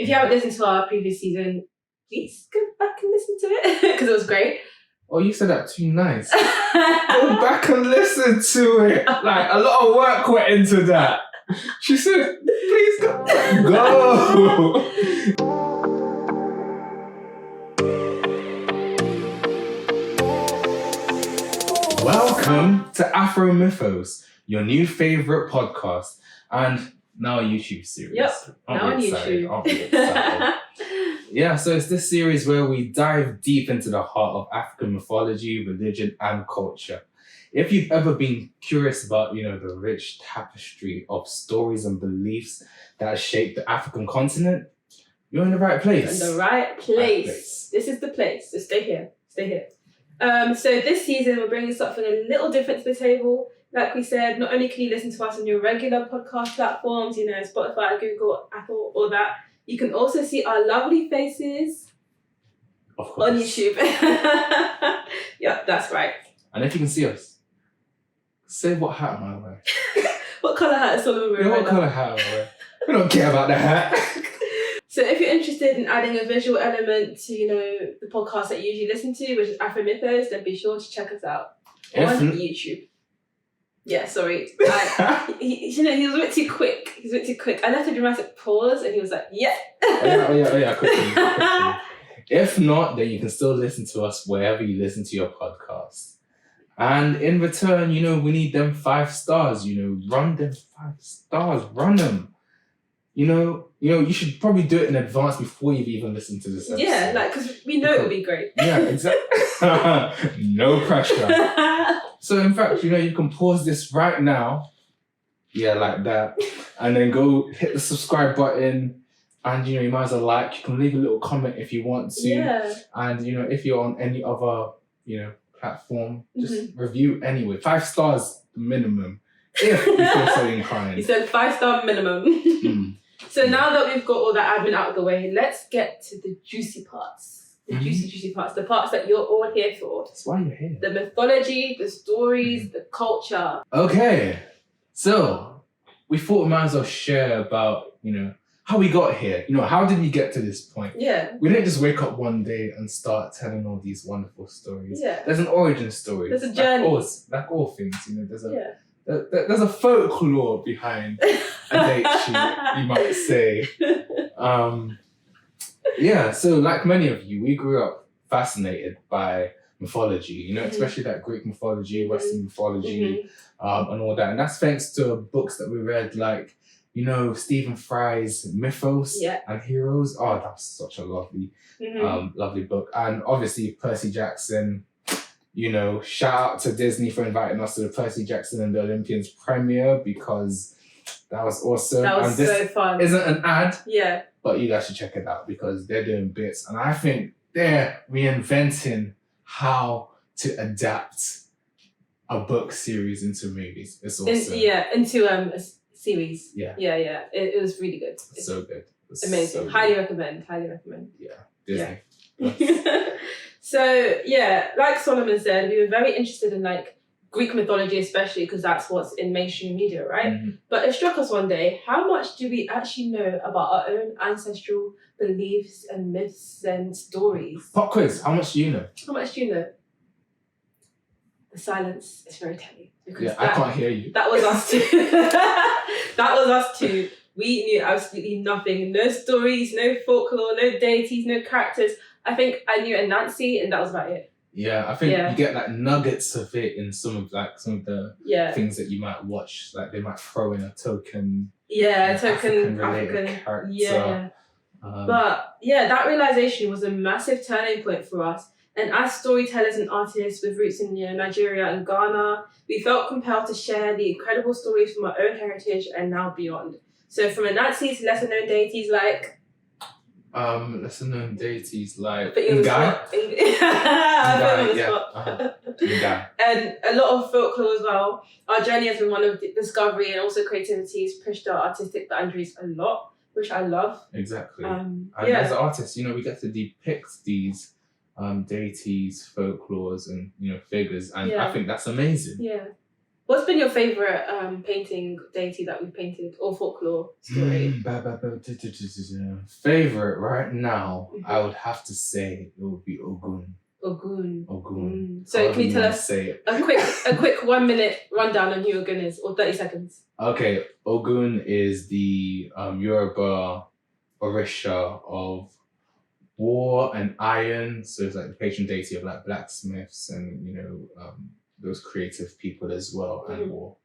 If you haven't listened to our previous season, please go back and listen to it because it was great. Oh, you said that too nice. Go back and listen to it. Like, a lot of work went into that. She said, please go. Go. Welcome to Afro Mythos, your new favourite podcast and now a YouTube series. Yep, now on YouTube. Aren't we excited? Yeah, so it's this series where we dive deep into the heart of African mythology, religion, and culture. If you've ever been curious about, the rich tapestry of stories and beliefs that have shaped the African continent, you're in the right place. In the right place. This is the place. So stay here. Stay here. So this season, we're bringing something a little different to the table. Like we said, not only can you listen to us on your regular podcast platforms, Spotify, Google, Apple, all that, you can also see our lovely faces on YouTube. Yep, that's right. And if you can see us, say what hat am I wearing? What colour hat is Solomon wearing? What colour hat am I wearing? We don't care about the hat. So if you're interested in adding a visual element to, the podcast that you usually listen to, which is Afro Mythos, then be sure to check us out on YouTube. Yeah, sorry. He was a bit too quick. I left a dramatic pause and he was like, yeah. Oh yeah, quickly. If not, then you can still listen to us wherever you listen to your podcast. And in return, we need them 5 stars, run them 5 stars, run them. You should probably do it in advance before you've even listened to this episode. Yeah, because we know it'll be great. Yeah, exactly. No pressure. So in fact, you can pause this right now. Yeah, like that. And then go hit the subscribe button. And, you might as well you can leave a little comment if you want to. Yeah. And, if you're on any other, platform, just review anyway. 5 stars minimum. If you feel so inclined. You said 5-star minimum. So now that we've got all that admin out of the way, let's get to the juicy parts. The juicy parts. The parts that you're all here for. That's why you're here. The mythology, the stories, the culture. Okay. So, we thought we might as well share about, how we got here. How did we get to this point? Yeah. We didn't just wake up one day and start telling all these wonderful stories. Yeah. There's an origin story. There's a journey. Like all things, there's a folklore behind a date shoot, you might say. So like many of you, we grew up fascinated by mythology, especially that Greek mythology, Western mythology, and all that. And that's thanks to books that we read like, Stephen Fry's Mythos and Heroes. Oh, that's such a lovely, lovely book. And obviously Percy Jackson. Shout out to Disney for inviting us to the Percy Jackson and the Olympians premiere because that was awesome. That was so fun. Isn't an ad, yeah, but you guys should check it out because they're doing bits, and I think they're reinventing how to adapt a book series into movies. It's awesome. Into a series. Yeah. It was really good. It's so good. Amazing. So Highly recommend. Yeah, Disney. Yeah. So, like Solomon said, we were very interested in Greek mythology, especially because that's what's in mainstream media, right? But it struck us one day, how much do we actually know about our own ancestral beliefs and myths and stories? Pop quiz, how much do you know? How much do you know? The silence is very telling. I can't hear you. That was us too. We knew absolutely nothing. No stories, no folklore, no deities, no characters. I think I knew Anansi and that was about it. Yeah, I think you get nuggets of it in some of the things that you might watch. Like they might throw in a token. Yeah, African character. Yeah. But that realization was a massive turning point for us. And as storytellers and artists with roots in Nigeria and Ghana, we felt compelled to share the incredible stories from our own heritage and now beyond. So from Anansi to lesser known deities like lesser known deities like Ngai. Ngai. And a lot of folklore as well. Our journey has been one of discovery and also creativity has pushed our artistic boundaries a lot, which I love. Exactly. And as artists, we get to depict these deities, folklores and figures, and I think that's amazing. What's been your favourite painting deity that we've painted or folklore story? Favorite right now, I would have to say it would be Ogun. Ogun. So However can you tell us say it. a quick 1 minute rundown on who Ogun is, or 30 seconds? Okay, Ogun is the Yoruba Orisha of war and iron. So it's like the patron deity of like blacksmiths and those creative people as well, and war.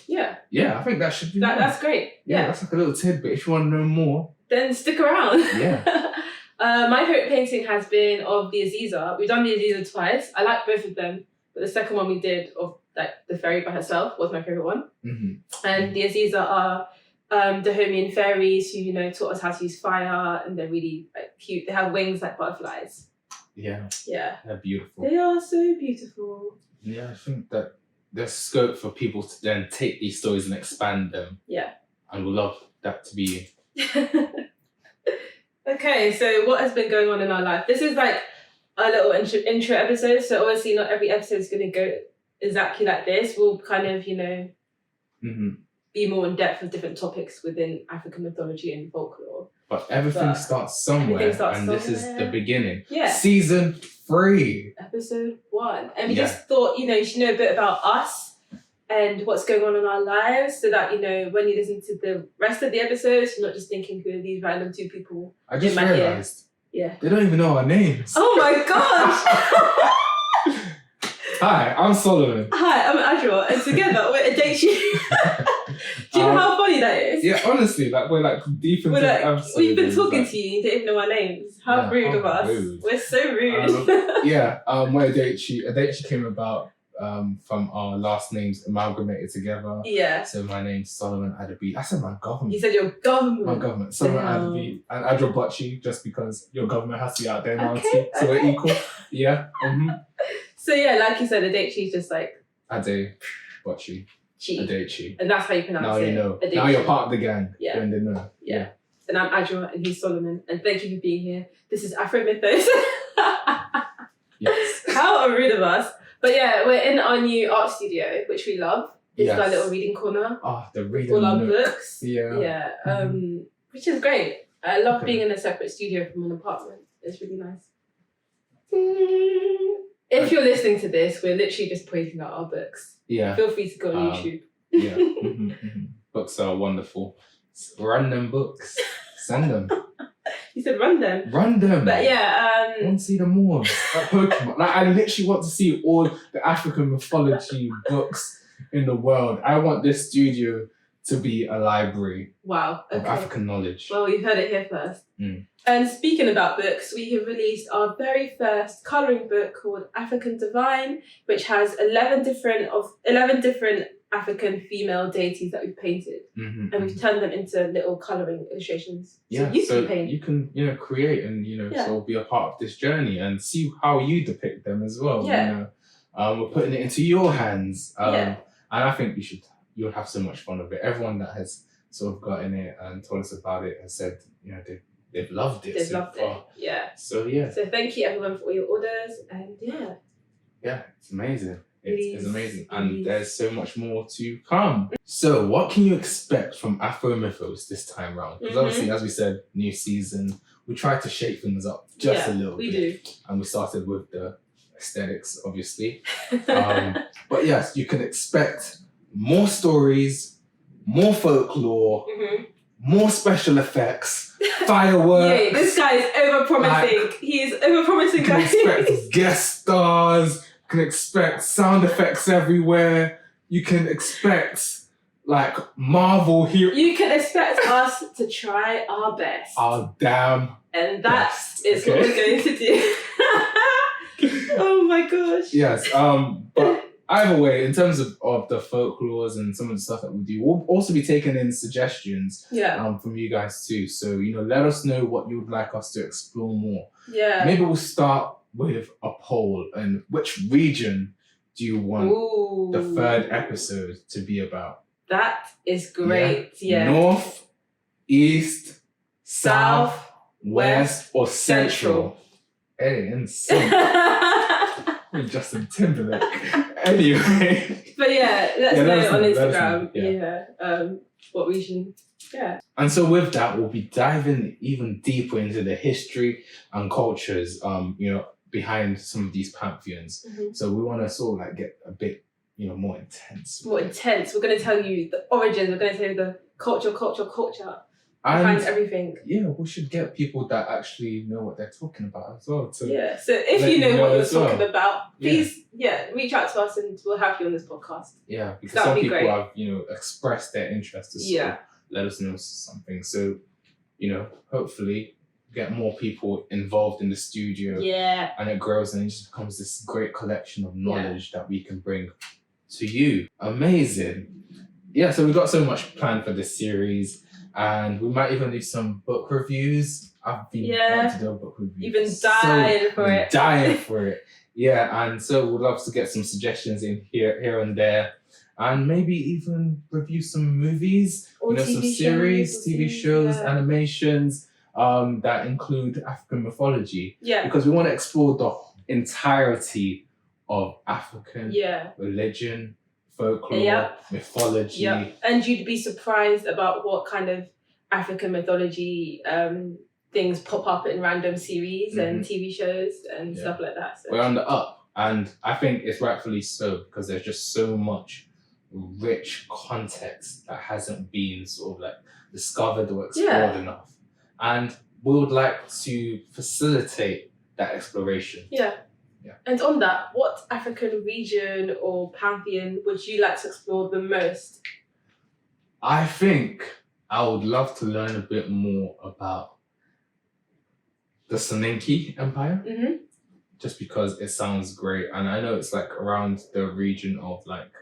Yeah, I think that should be that's great. Yeah, that's like a little tidbit. If you want to know more, then stick around. Yeah. My favourite painting has been of the Aziza. We've done the Aziza twice. I like both of them, but the second one we did of like the fairy by herself was my favourite one. And the Aziza are Dahomian fairies who taught us how to use fire, and they're really like cute. They have wings like butterflies. Yeah, they're beautiful. They are so beautiful. Yeah, I think that there's scope for people to then take these stories and expand them. Yeah, and we'd love that to be. Okay, so what has been going on in our life? This is like a little intro episode, so obviously not every episode is going to go exactly like this. We'll kind of, be more in depth with different topics within African mythology and folklore. But everything starts somewhere, this is the beginning. Yeah. Season 3. Episode 1. And we just thought, you should know a bit about us and what's going on in our lives, so that, when you listen to the rest of the episodes, you're not just thinking, who are these random two people? I just realised. Yeah. They don't even know our names. Oh my gosh! Hi, I'm Solomon. Hi, I'm Afro, and together we're Adechi. Do you know how funny that is? Yeah, honestly, like we're like deep into the episode. We've been talking to you, you didn't even know our names. How rude of us. Rude. We're so rude. Where Adechi came about from our last names amalgamated together. Yeah. So my name's Solomon Adabi. I said my government. You said your government. My government. Solomon Adabi and Adro Bocci, just because your government has to be out there now too. So we're equal. Yeah. So like you said, Adechi's just like Ade Bocci. Adechi. And that's how you pronounce it. Now you know. Adechi. Now you're part of the gang. Yeah. You're in the know. Yeah. And I'm Adra and he's Solomon. And thank you for being here. This is Afro Mythos. Yes. How rude of us. But we're in our new art studio, which we love. It's our little reading corner. The reading all our nook. books. Yeah. Which is great. I love being in a separate studio from an apartment. It's really nice. If you're listening to this, we're literally just pointing out our books. Yeah. Feel free to go on YouTube. Yeah. Books are wonderful. Run them books. Send them. You said run them. Run them. But I want to see them more. Like Pokemon. Like I literally want to see all the African mythology books in the world. I want this studio to be a library. Wow. Okay. Of African knowledge. Well, you've heard it here first. And speaking about books, we have released our very first colouring book called African Divine, which has 11 different African female deities that we've painted, and we've turned them into little colouring illustrations. So you can paint. You can create and sort of be a part of this journey and see how you depict them as well. Yeah. We're putting it into your hands. And I think you'll have so much fun with it. Everyone that has sort of gotten it and told us about it has said they've loved it. They've loved it. Yeah. So So thank you everyone for all your orders, and it's amazing. It's amazing. And there's so much more to come. So what can you expect from Afro Mythos this time round? Because obviously, as we said, new season, we tried to shake things up just a little bit. We do. And we started with the aesthetics, obviously. But yes, you can expect more stories, more folklore, more special effects, fireworks. Yeah, this guy is over-promising. He is over-promising, guys. You can expect guest stars. You can expect sound effects everywhere. You can expect Marvel heroes. You can expect us to try our best. Our damn And that best. is what we're going to do. Oh my gosh. Yes. But either way, in terms of the folklores and some of the stuff that we do, we'll also be taking in suggestions from you guys too. So, let us know what you would like us to explore more. Yeah. Maybe we'll start with a poll. And which region do you want the third episode to be about? That is great. Yeah. North, East, South, West, or Central? Hey, insane. With Justin Timberlake. Anyway. But yeah, let us know on Instagram. Yeah. What region. Yeah. And so with that, we'll be diving even deeper into the history and cultures, behind some of these pantheons. Mm-hmm. So we want to sort of like get a bit, more intense. More intense. We're going to tell you the origins. We're going to tell you the culture behind everything. Yeah, we should get people that actually know what they're talking about as well. So if you know what you're talking about, please, reach out to us and we'll have you on this podcast. Yeah, because some people have, expressed their interest to sort of let us know something. So, hopefully get more people involved in the studio. Yeah. And it grows and it just becomes this great collection of knowledge that we can bring to you. Amazing. Yeah, so we've got so much planned for this series. And we might even do some book reviews. I've been wanting to do a book review. You've been dying for it. Yeah, and so we'd love to get some suggestions in here and there. And maybe even review some movies, or some series, TV shows, animations that include African mythology. Yeah. Because we want to explore the entirety of African religion, folklore, mythology. Yep. And you'd be surprised about what kind of African mythology things pop up in random series and TV shows and stuff like that. So. We're on the up, and I think it's rightfully so because there's just so much rich context that hasn't been sort of like discovered or explored enough. And we would like to facilitate that exploration. Yeah. And on that, what African region or pantheon would you like to explore the most? I think I would love to learn a bit more about the Soninke Empire. Mm-hmm. Just because it sounds great. And I know it's like around the region of like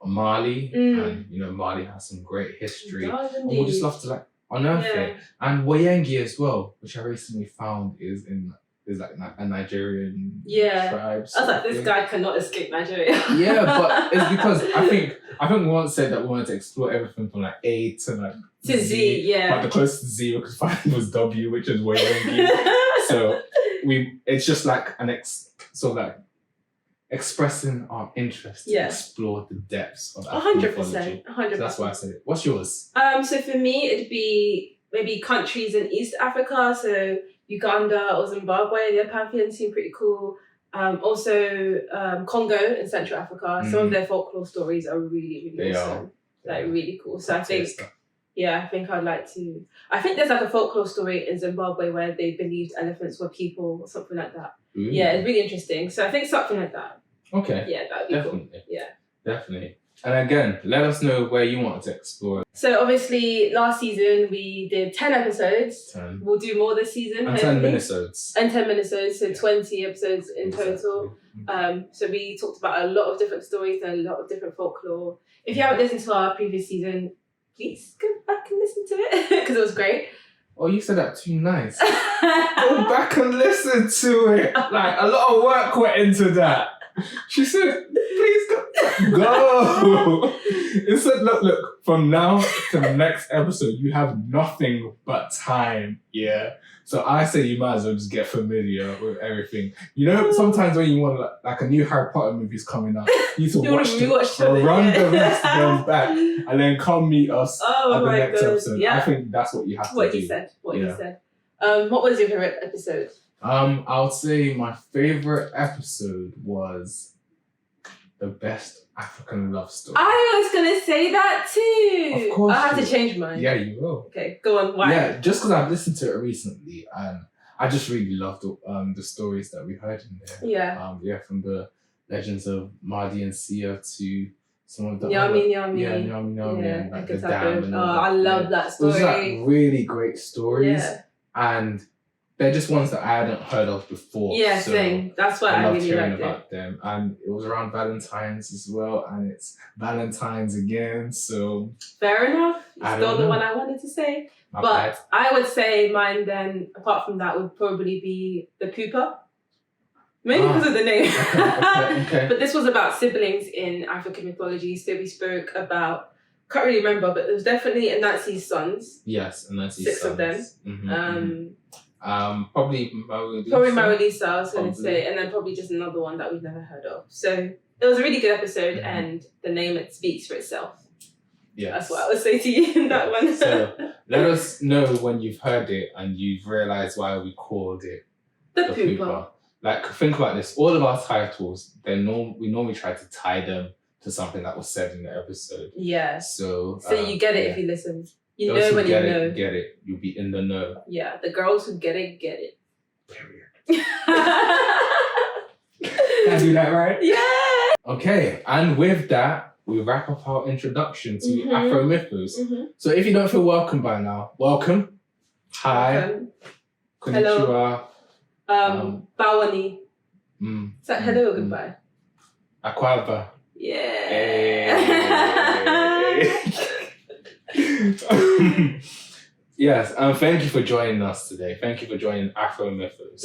Mali. And, Mali has some great history. And we'd just love to like unearth it. And Wayengi as well, which I recently found is like a Nigerian tribe. I was like, this guy cannot escape Nigeria. Yeah, but it's because I think we once said that we wanted to explore everything from like A to like Z. Yeah. But the closest Z we could find was W, which is Wayengi. So it's just like sort of like expressing our interest to explore the depths of African mythology. 100%. So that's why I said it. What's yours? So for me, it'd be maybe countries in East Africa. So Uganda or Zimbabwe, their pantheon seem pretty cool. Also, Congo in Central Africa. Some of their folklore stories are really, really awesome. Like really cool. So I think I'd like to. I think there's like a folklore story in Zimbabwe where they believed elephants were people or something like that. Ooh. Yeah, it's really interesting. So I think something like that. Okay. Yeah, that'd be definitely cool. Yeah. Definitely. And again, let us know where you want to explore. So obviously, last season we did 10 episodes. 10. We'll do more this season. And 10 minisodes. And 10 minisodes, so 20 episodes in total. So we talked about a lot of different stories and a lot of different folklore. If you haven't listened to our previous season, please go back and listen to it because it was great. Oh, you said that too nice. Go back and listen to it. Like, a lot of work went into that. She said, please go. It said, look, from now to the next episode, you have nothing but time. Yeah. So I say you might as well just get familiar with everything. Sometimes when you want like a new Harry Potter movie's coming out, you need to run the rest of them back and then come meet us at the next episode. Yeah. I think that's what you have to do. You said. You said. What was your favorite episode? I would say my favorite episode was the best African love story. I was gonna say that too. Of course, I have to change mine. Yeah, you will. Okay, go on. Why? Yeah, just because I've listened to it recently and I just really loved the stories that we heard in there. Yeah. From the legends of Mardi and Sia to some of the Nyami. And like the dam and all that. I love that story. Those are like really great stories. Yeah. And they're just ones that I hadn't heard of before. Yeah, so same. That's why I really liked about them. And it was around Valentine's as well, and it's Valentine's again, so... Fair enough. You stole the one I wanted to say. But I would say mine then, apart from that, would probably be the Pooper. Maybe because of the name. Okay. But this was about siblings in African mythology. So we spoke about Can't really remember, but there was definitely Anansi's sons. Yes, Anansi's 6 sons. of them. Probably Marolisa. Probably Marolisa, I was going to say, and then probably just another one that we've never heard of. So it was a really good episode, and the name, it speaks for itself. Yes. That's what I would say to you in that one. So let us know when you've heard it and you've realised why we called it the Pooper. Like, think about this. All of our titles, we normally try to tie them to something that was said in the episode. Yeah. So you get it if you listen. You Those know when you know. Get it. You'll be in the know. Yeah, the girls who get it, get it. Period. Can I do that right? Yeah! Okay, and with that, we wrap up our introduction to Afro Mythos. So if you don't feel welcome by now, welcome. Hi. Konnichiwa. Hello. Bawani. Is that hello or goodbye? Akwaba. Yeah. Yes, thank you for joining us today. Thank you for joining Afro Mythos.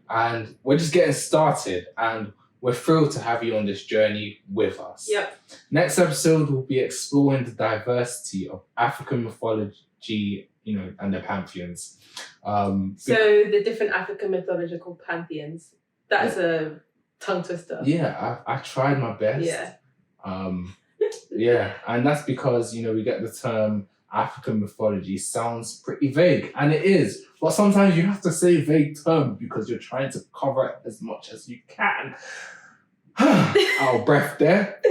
And we're just getting started, and we're thrilled to have you on this journey with us. Yep. Next episode, we'll be exploring the diversity of African mythology, and the pantheons. So the different African mythological pantheons. That's a tongue twister. Yeah, I tried my best. Yeah. Yeah, and that's because, we get the term African mythology sounds pretty vague, and it is. But sometimes you have to say vague term because you're trying to cover it as much as you can. Out of breath there.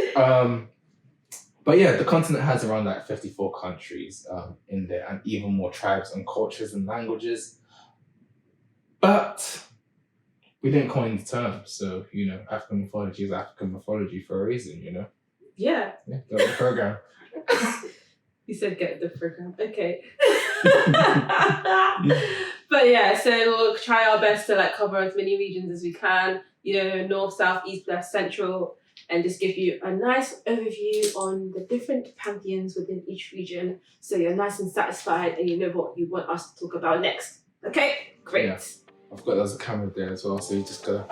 But yeah, the continent has around 54 countries in there, and even more tribes and cultures and languages. But we didn't coin the term, so African mythology is African mythology for a reason, Yeah. Yeah, go with the program. You said get the program. Okay. But yeah, so we'll try our best to cover as many regions as we can, north, south, east, west, central, and just give you a nice overview on the different pantheons within each region, so you're nice and satisfied and you know what you want us to talk about next. Okay? Great. Yeah. I've got there's a camera there as well, so you just gotta.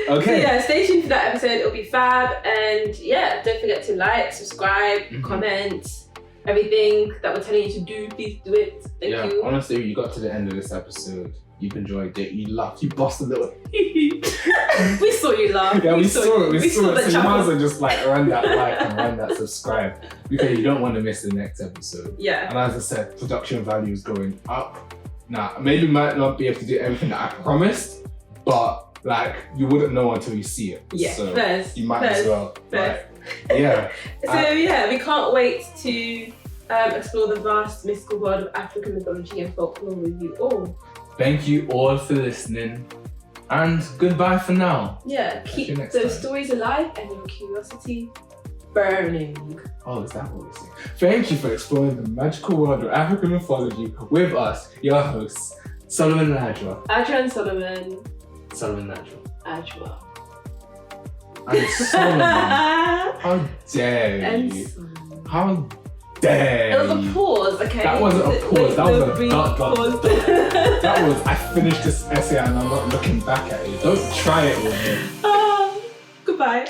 Okay. So yeah, stay tuned for that episode. It'll be fab, and yeah, don't forget to like, subscribe, comment, everything that we're telling you to do. Please do it. Thank you. Honestly, you got to the end of this episode. You've enjoyed it. You laughed. You bust a little. We saw you laugh. Yeah, we saw it. We saw it. So you might as well just run that like and run that subscribe, because you don't want to miss the next episode. Yeah. And as I said, production value is going up. Now, maybe might not be able to do everything that I promised, but you wouldn't know until you see it. Yeah. So first, you might as well. First. Yeah. So yeah, we can't wait to explore the vast mystical world of African mythology and folklore with you all. Thank you all for listening, and goodbye for now. Yeah, keep those stories alive and your curiosity burning. Oh, is that what we're saying? Thank you for exploring the magical world of African mythology with us, your hosts, Solomon and Ajwa. Ajwa and Solomon. Solomon and Ajwa. Ajwa. And Solomon. How dare you? How dare It was a pause, okay? That wasn't a pause, that was a dot. Pause. That was, I finished this essay and I'm not looking back at it. Don't try it with me. Goodbye.